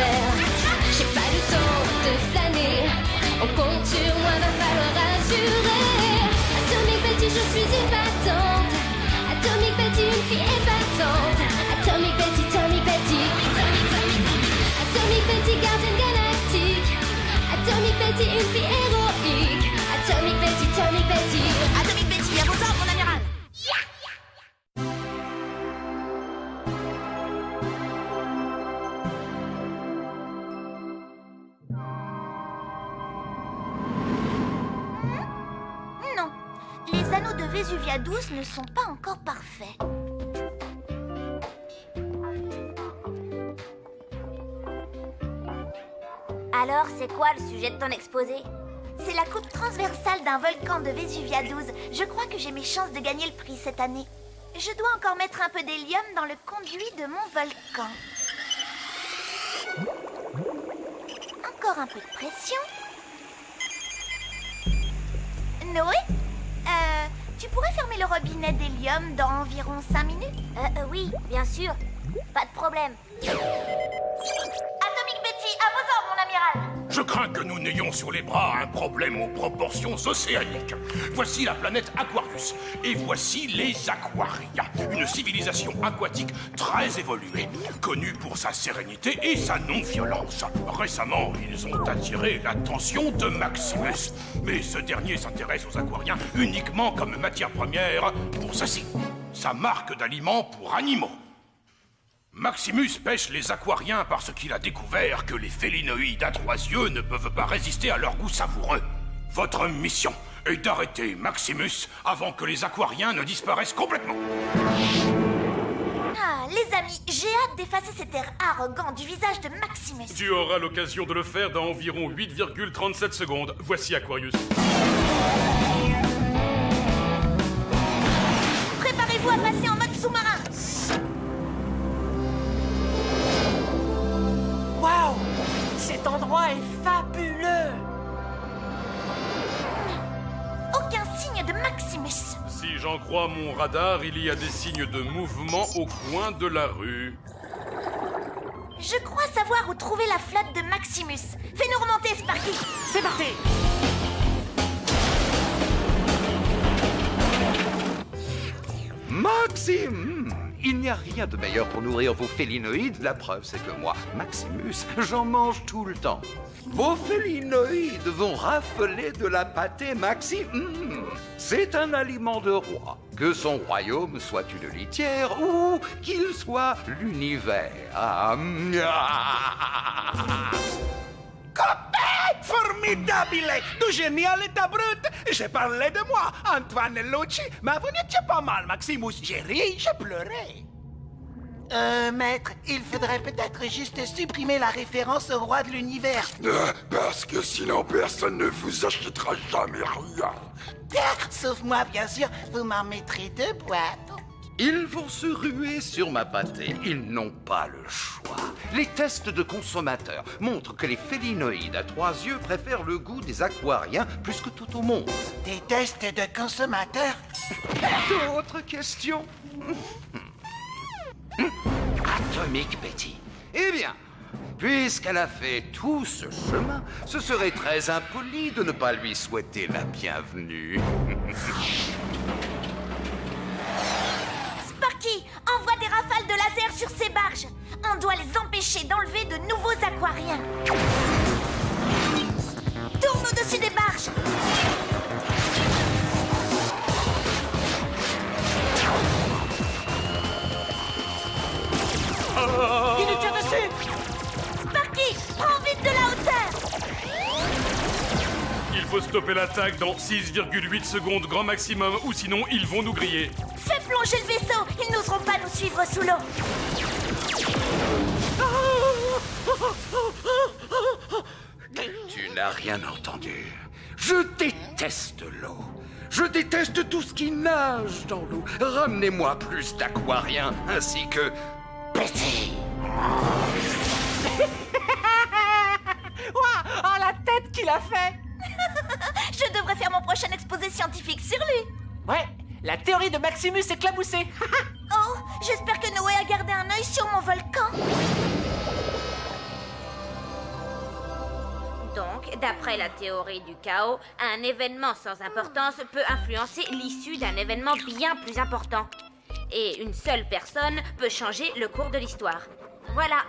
mer. J'ai pas le temps de flâner, on compte sur moi, va falloir assurer. Atomic Betty, je suis épatante. Atomic Betty, une fille épatante. Atomic Betty, Atomic Betty, Atomic Betty, gardienne galactique. Atomic Betty, une fille héroïque. Atomic Betty, Atomic Betty. Atomic Betty, à vos ordres, mon amiral. Non, les anneaux de Vésuvia 12 ne sont pas encore parfaits. Alors, c'est quoi le sujet de ton exposé? C'est la coupe transversale d'un volcan de Vésuvia 12. Je crois que j'ai mes chances de gagner le prix cette année. Je dois encore mettre un peu d'hélium dans le conduit de mon volcan. Encore un peu de pression. Noé? Tu pourrais fermer le robinet d'hélium dans environ 5 minutes? Oui, bien sûr. Pas de problème. Atomic Betty, à vos ordres, mon amiral. Je crains que nous n'ayons sur les bras un problème aux proportions océaniques. Voici la planète Aquarius, et voici les Aquariens, une civilisation aquatique très évoluée, connue pour sa sérénité et sa non-violence. Récemment, ils ont attiré l'attention de Maximus, mais ce dernier s'intéresse aux Aquariens uniquement comme matière première pour ceci, sa marque d'aliments pour animaux. Maximus pêche les aquariens parce qu'il a découvert que les félinoïdes à 3 yeux ne peuvent pas résister à leur goût savoureux. Votre mission est d'arrêter Maximus avant que les aquariens ne disparaissent complètement. Ah, les amis, j'ai hâte d'effacer cet air arrogant du visage de Maximus. Tu auras l'occasion de le faire dans environ 8,37 secondes. Voici Aquarius. Préparez-vous à passer en mode sous-marin. Waouh! Cet endroit est fabuleux! Aucun signe de Maximus. Si j'en crois mon radar, il y a des signes de mouvement au coin de la rue. Je crois savoir où trouver la flotte de Maximus. Fais-nous remonter, Sparky. C'est parti! Maxime! Il n'y a rien de meilleur pour nourrir vos félinoïdes. La preuve, c'est que moi, Maximus, j'en mange tout le temps. Vos félinoïdes vont rafler de la pâtée Maxime. C'est un aliment de roi. Que son royaume soit une litière ou qu'il soit l'univers. Formidabile! Tu genialita brute! J'ai parlé de moi, Antoine Lucci, mais vous n'étiez pas mal, Maximus. J'ai ri, j'ai pleuré. Maître, il faudrait peut-être juste supprimer la référence au roi de l'univers. Parce que sinon personne ne vous achètera jamais rien. Sauf moi, bien sûr, vous m'en mettrez 2 boîtes. Ils vont se ruer sur ma pâtée. Ils n'ont pas le choix. Les tests de consommateurs montrent que les félinoïdes à 3 yeux préfèrent le goût des aquariens plus que tout au monde. Des tests de consommateurs? D'autres questions? Atomic Betty. Eh bien, puisqu'elle a fait tout ce chemin, ce serait très impoli de ne pas lui souhaiter la bienvenue. Sparky, envoie des rafales de laser sur ces barges. On doit les empêcher d'enlever de nouveaux aquariens. Tourne au-dessus des barges. Il nous tire dessus! Sparky, prends vite de la hauteur. Il faut stopper l'attaque dans 6,8 secondes grand maximum ou sinon ils vont nous griller. Fais plonger le vaisseau. Ils n'oseront pas nous suivre sous l'eau. Tu n'as rien entendu. Je déteste l'eau. Je déteste tout ce qui nage dans l'eau. Ramenez-moi plus d'aquariens ainsi que Betty. Ouah! Oh, la tête qu'il a fait! Je devrais faire mon prochain exposé scientifique sur lui. Ouais, la théorie de Maximus éclaboussée. Oh, j'espère que Noé a gardé un œil sur mon volcan. Donc, d'après la théorie du chaos, un événement sans importance peut influencer l'issue d'un événement bien plus important. Et une seule personne peut changer le cours de l'histoire. Voilà.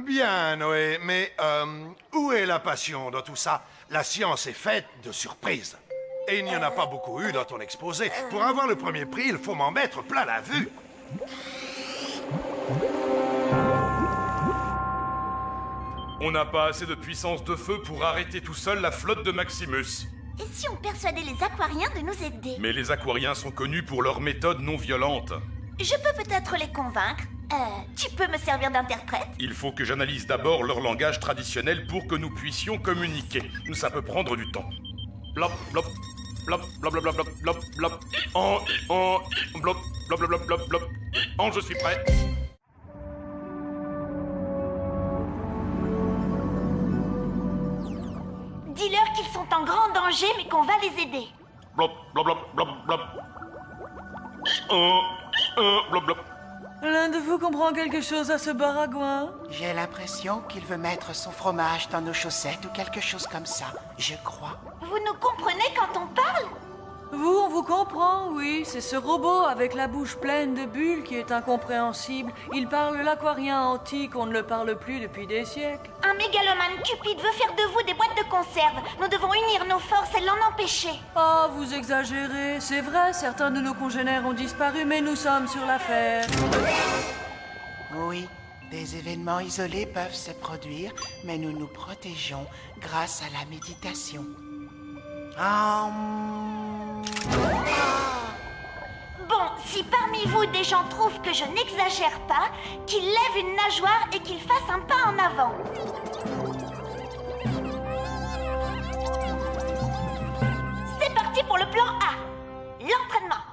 Bien, Noé, mais où est la passion dans tout ça? La science est faite de surprises. Et il n'y en a pas beaucoup eu dans ton exposé. Pour avoir le premier prix, il faut m'en mettre plein la vue. On n'a pas assez de puissance de feu pour arrêter tout seul la flotte de Maximus. Et si on persuadait les aquariens de nous aider? Mais les aquariens sont connus pour leurs méthodes non violentes. Je peux peut-être les convaincre. Tu peux me servir d'interprète? Il faut que j'analyse d'abord leur langage traditionnel pour que nous puissions communiquer. Ça peut prendre du temps. Blop, blop, blop, blop, blop, blop, blop, blop, blop, blop, blop, blop, blop. Je suis prêt. Dis-leur qu'ils sont en grand danger, mais qu'on va les aider. Blop, blop, blop, blop, blop. Blop, blop. L'un de vous comprend quelque chose à ce baragouin? J'ai l'impression qu'il veut mettre son fromage dans nos chaussettes ou quelque chose comme ça. Je crois. Vous nous comprenez quand on parle? Vous, on vous comprend, oui. C'est ce robot avec la bouche pleine de bulles qui est incompréhensible. Il parle l'aquarien antique, on ne le parle plus depuis des siècles. Un mégalomane cupide veut faire de vous des boîtes de conserve. Nous devons unir nos forces et l'en empêcher. Oh, vous exagérez. C'est vrai, certains de nos congénères ont disparu, mais nous sommes sur l'affaire. Oui, des événements isolés peuvent se produire, mais nous nous protégeons grâce à la méditation. Bon, si parmi vous des gens trouvent que je n'exagère pas, qu'ils lèvent une nageoire et qu'ils fassent un pas en avant. C'est parti pour le plan A. L'entraînement.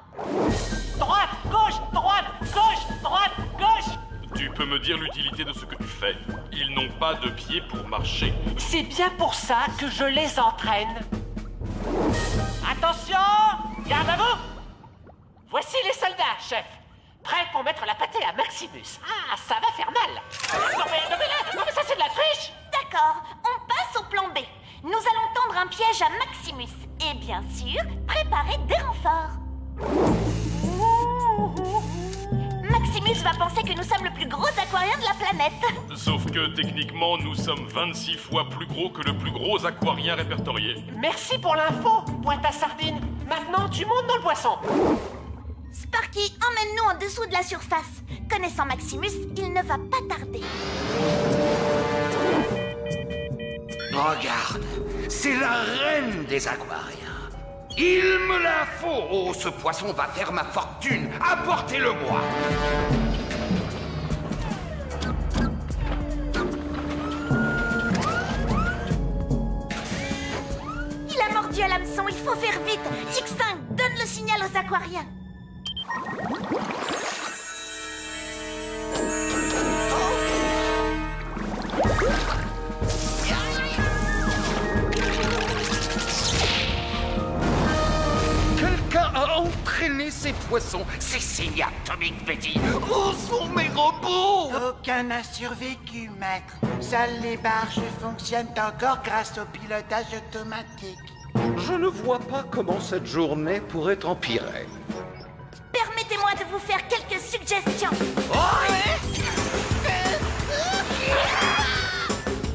Droite, gauche, droite, gauche, droite, gauche. Tu peux me dire l'utilité de ce que tu fais? Ils n'ont pas de pieds pour marcher. C'est bien pour ça que je les entraîne. Attention! Garde à vous! Voici les soldats, chef. Prêts pour mettre la pâtée à Maximus. Ah, ça va faire mal. Non mais ça c'est de la triche. D'accord, on passe au plan B. Nous allons tendre un piège à Maximus. Et bien sûr, préparer des renforts. Maximus va penser que nous sommes le plus gros aquarien de la planète. Sauf que techniquement, nous sommes 26 fois plus gros que le plus gros aquarien répertorié. Merci pour l'info, boîte à sardines. Maintenant, tu montes dans le poisson. Sparky, emmène-nous en dessous de la surface. Connaissant Maximus, il ne va pas tarder. Regarde, c'est la reine des aquariens. Il me la faut. Oh, ce poisson va faire ma fortune. Apportez-le-moi. Il a mordu à l'hameçon, il faut faire vite. X5, donne le signal aux aquariens. Quelqu'un a entraîné ces poissons. Ces signes atomiques, Betty. Où sont mes robots? Aucun n'a survécu, maître. Seules les barges fonctionnent encore grâce au pilotage automatique. Je ne vois pas comment cette journée pourrait empirer. Permettez-moi de vous faire quelques suggestions.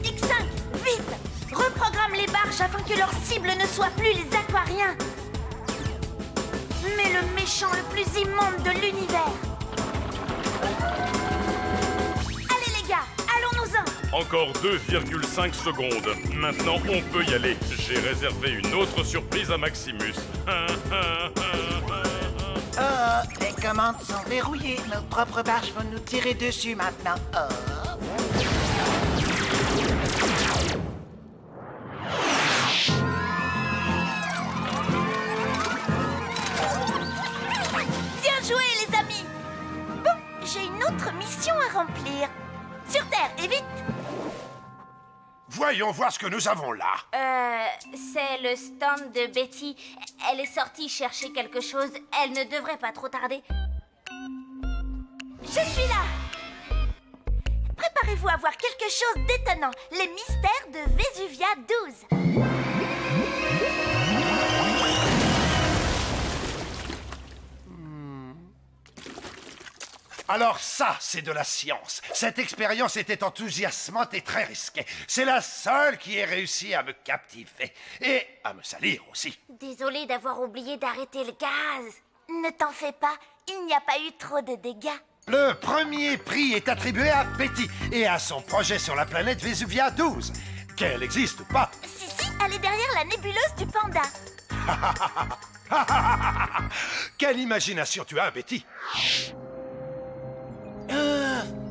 X5, vite! Reprogramme les barges afin que leur cible ne soit plus les aquariens, mais le méchant le plus immonde de l'univers. Allez les gars, allons-nous-en! Encore 2,5 secondes. Maintenant, on peut y aller. J'ai réservé une autre surprise à Maximus. Les commandes sont verrouillées. Nos propres barges vont nous tirer dessus maintenant. Bien joué les amis! Bon, j'ai une autre mission à remplir. Sur Terre, et vite! Voyons voir ce que nous avons là. C'est le stand de Betty. Elle est sortie chercher quelque chose. Elle ne devrait pas trop tarder. Je suis là! Préparez Préparez-vous à voir quelque chose d'étonnant. Les mystères de Vesuvia 12. Alors ça, c'est de la science. Cette expérience était enthousiasmante et très risquée. C'est la seule qui ait réussi à me captiver. Et à me salir aussi. Désolée d'avoir oublié d'arrêter le gaz. Ne t'en fais pas, il n'y a pas eu trop de dégâts. Le premier prix est attribué à Betty et à son projet sur la planète Vesuvia 12. Qu'elle existe ou pas. Si, elle est derrière la nébuleuse du panda. Quelle imagination tu as, Betty.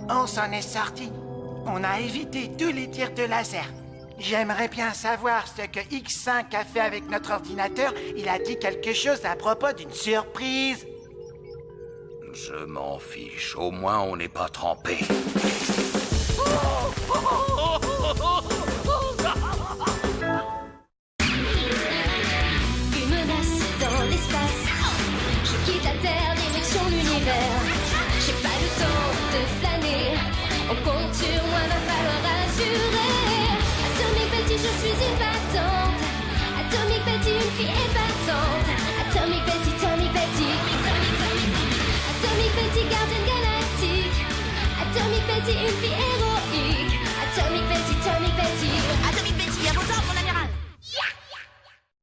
On s'en est sorti. On a évité tous les tirs de laser. J'aimerais bien savoir ce que X5 a fait avec notre ordinateur. Il a dit quelque chose à propos d'une surprise. Je m'en fiche, au moins on n'est pas trempé. Une menace dans l'espace. Je quitte la Terre, direction l'univers. J'ai pas le temps de flâner. On compte sur moi, va falloir assurer. Atomic Betty, je suis épatante. Atomic Betty, une fille épatante. Atomic Betty, Atomic Betty. Atomic Betty, gardienne galactique. Atomic Betty, une fille héroïque. Atomic Betty, Atomic Betty. Atomic Betty, à vos ordres, mon ami.